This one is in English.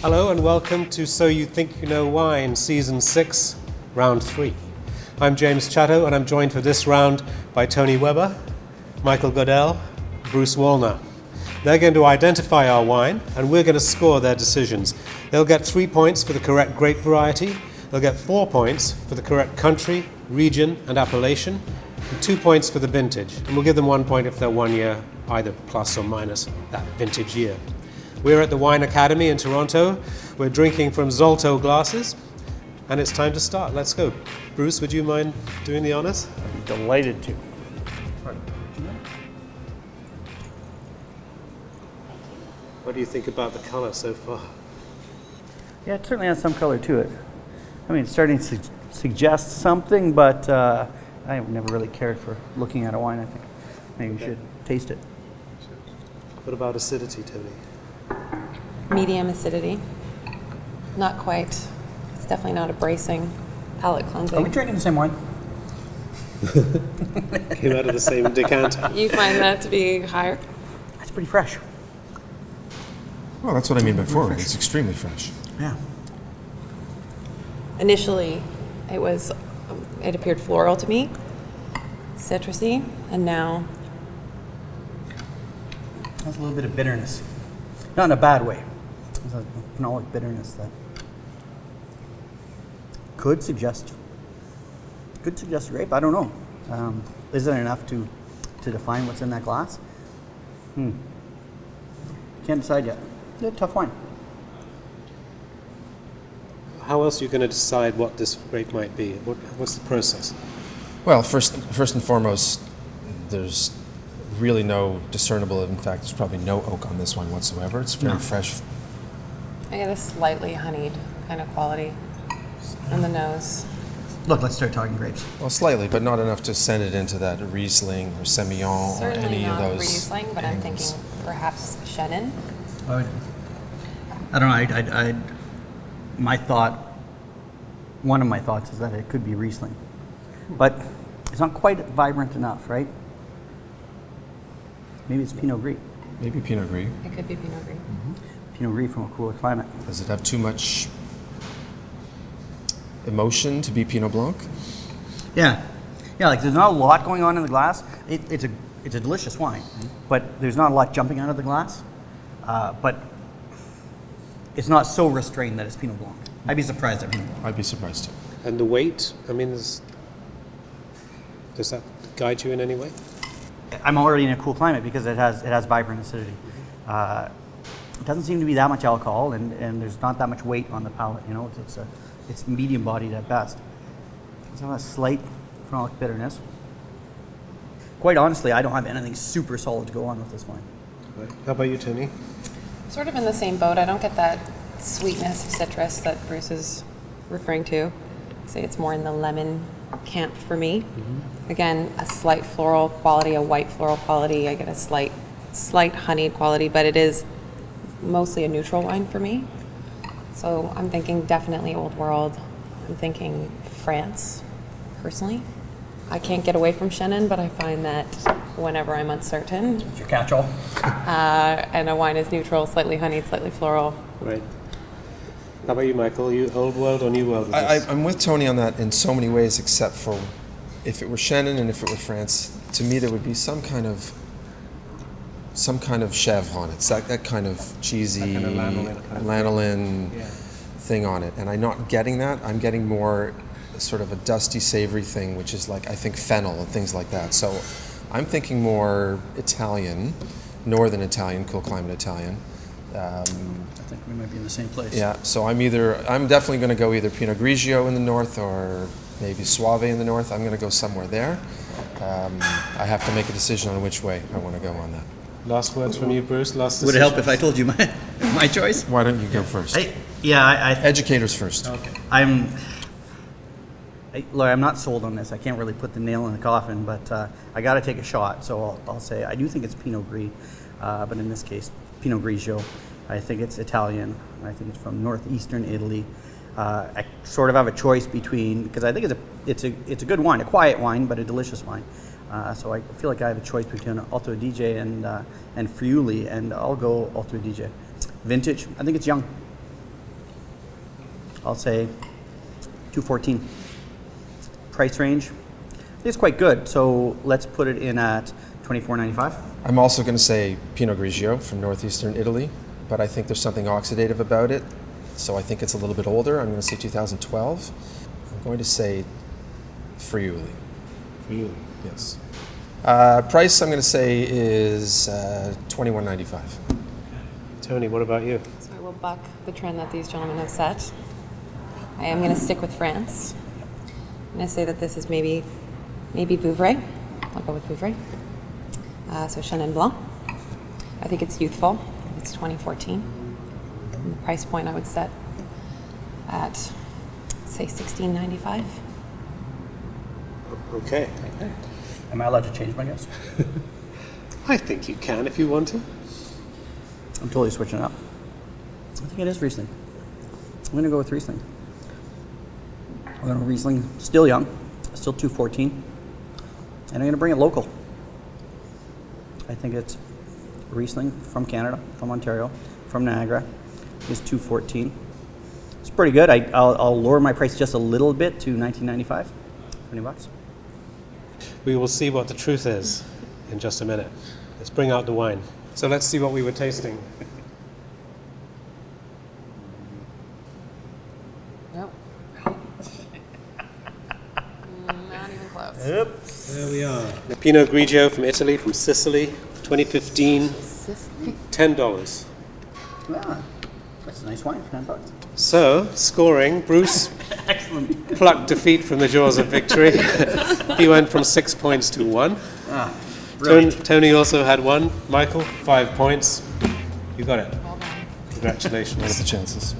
Hello and welcome to So You Think You Know Wine, Season 6, Round 3. I'm James Chatto and I'm joined for this round by Toni Weber, Michael Godel, Bruce Wallner. They're going to identify our wine and we're going to score their decisions. They'll get 3 points for the correct grape variety, they'll get 4 points for the correct country, region and appellation, and 2 points for the vintage. And we'll give them 1 point if they're 1 year, either plus or minus that vintage year. We're at the Wine Academy in Toronto. We're drinking from Zolto glasses, and it's time to start. Let's go. Bruce, would you mind doing the honors? I'd be delighted to. What do you think about the color so far? Yeah, it certainly has some color to it. I mean, it's starting to suggest something, but I've never really cared for looking at a wine. I think maybe you should taste it. What about acidity, Toni? Medium acidity. Not quite. It's definitely not a bracing, palate cleansing. Are we drinking the same wine? Came out of the same decanter. You find that to be higher? That's pretty fresh. Well, that's what I mean by forward. It's extremely fresh. Yeah. Initially, it appeared floral to me, citrusy, and now Has a little bit of bitterness. Not in a bad way. There's a phenolic bitterness that could suggest grape. I don't know. Is there enough to define what's in that glass? Can't decide yet. It's a tough wine. How else are you going to decide what this grape might be? What's the process? Well, first and foremost, there's really no discernible. In fact, there's probably no oak on this wine whatsoever. It's very fresh. I get a slightly honeyed kind of quality on the nose. Look, let's start talking grapes. Well, slightly, but not enough to send it into that Riesling or Semillon or Certainly any of not those. Riesling, but I'm angles. thinking perhaps Chenin. I don't know. One of my thoughts is that it could be Riesling, but it's not quite vibrant enough, right? Maybe it's Pinot Gris. Maybe Pinot Gris. It could be Pinot Gris. Pinot Gris from a cooler climate. Does it have too much emotion to be Pinot Blanc? Yeah. Like there's not a lot going on in the glass. It's a delicious wine, but there's not a lot jumping out of the glass. But it's not so restrained that it's Pinot Blanc. I'd be surprised at Pinot Blanc. I'd be surprised too. And the weight, I mean, does that guide you in any way? I'm already in a cool climate because it has vibrant acidity. It doesn't seem to be that much alcohol, and there's not that much weight on the palate. You know, it's medium bodied at best. It's a slight phenolic bitterness. Quite honestly, I don't have anything super solid to go on with this wine. Right. How about you, Toni? Sort of in the same boat. I don't get that sweetness of citrus that Bruce is referring to. I'd say it's more in the lemon camp for me. Again, a slight floral quality, a white floral quality. I get a slight honeyed quality, but it is mostly a neutral wine for me. So I'm thinking definitely Old World. I'm thinking France, personally. I can't get away from Chenin, but I find that whenever I'm uncertain, It's your catch-all. and a wine is neutral, slightly honeyed, slightly floral. Right. How about you, Michael? You Old World or New World? I'm with Toni on that in so many ways, except for if it were Chenin and if it were France, to me there would be some kind of chèvre on it. It's that kind of cheesy That kind of lanolin Yeah. thing on it. And I'm not getting that. I'm getting more sort of a dusty, savory thing, which is like, I think, fennel and things like that. So I'm thinking more Italian, northern Italian, cool climate Italian. I think we might be in the same place. Yeah, so I'm definitely going to go either Pinot Grigio in the north or maybe Soave in the north. I'm going to go somewhere there. I have to make a decision on which way I want to go on that. Last words from you, Bruce? Last Would it help decisions? if I told you my choice? Why don't you go first? Educators first. Okay. Look, I'm not sold on this. I can't really put the nail in the coffin, but I got to take a shot. So I'll say I do think it's Pinot Gris, but in this case, Pinot Grigio. I think it's Italian. I think it's from northeastern Italy. I sort of have a choice between, because I think it's a good wine, a quiet wine, but a delicious wine. So I feel like I have a choice between Alto Adige and Friuli, and I'll go Alto Adige. Vintage, I think it's young. I'll say 214. Price range is quite good, so let's put it in at $24.95. I'm also going to say Pinot Grigio from northeastern Italy, but I think there's something oxidative about it, so I think it's a little bit older. I'm going to say 2012. I'm going to say Friuli. Friuli. Yes. Price I'm going to say is $21.95. Tony, what about you? So I will buck the trend that these gentlemen have set. I am going to stick with France. I'm going to say that this is maybe Vouvray. I'll go with Vouvray. So Chenin Blanc. I think it's youthful. It's 2014. And the price point I would set at, say, $16.95. Okay. Am I allowed to change my guess? I think you can if you want to. I'm totally switching up. I think it is Riesling. I'm going to go with Riesling. I'm going to Riesling, still young, still 214. And I'm going to bring it local. I think it's Riesling from Canada, from Ontario, from Niagara. It's 214. It's pretty good. I'll lower my price just a little bit to $19.95. $20. We will see what the truth is in just a minute. Let's bring out the wine. So let's see what we were tasting. Nope. Not even close. There we are. The Pinot Grigio from Italy, from Sicily, 2015, Sicily? $10. Ah, that's a nice wine for $10. So, scoring, Bruce Excellent. plucked defeat from the jaws of victory. He went from 6 points to 1. Tony also had 1. Michael, 5 points. You got it. Well done. Congratulations. What are the chances?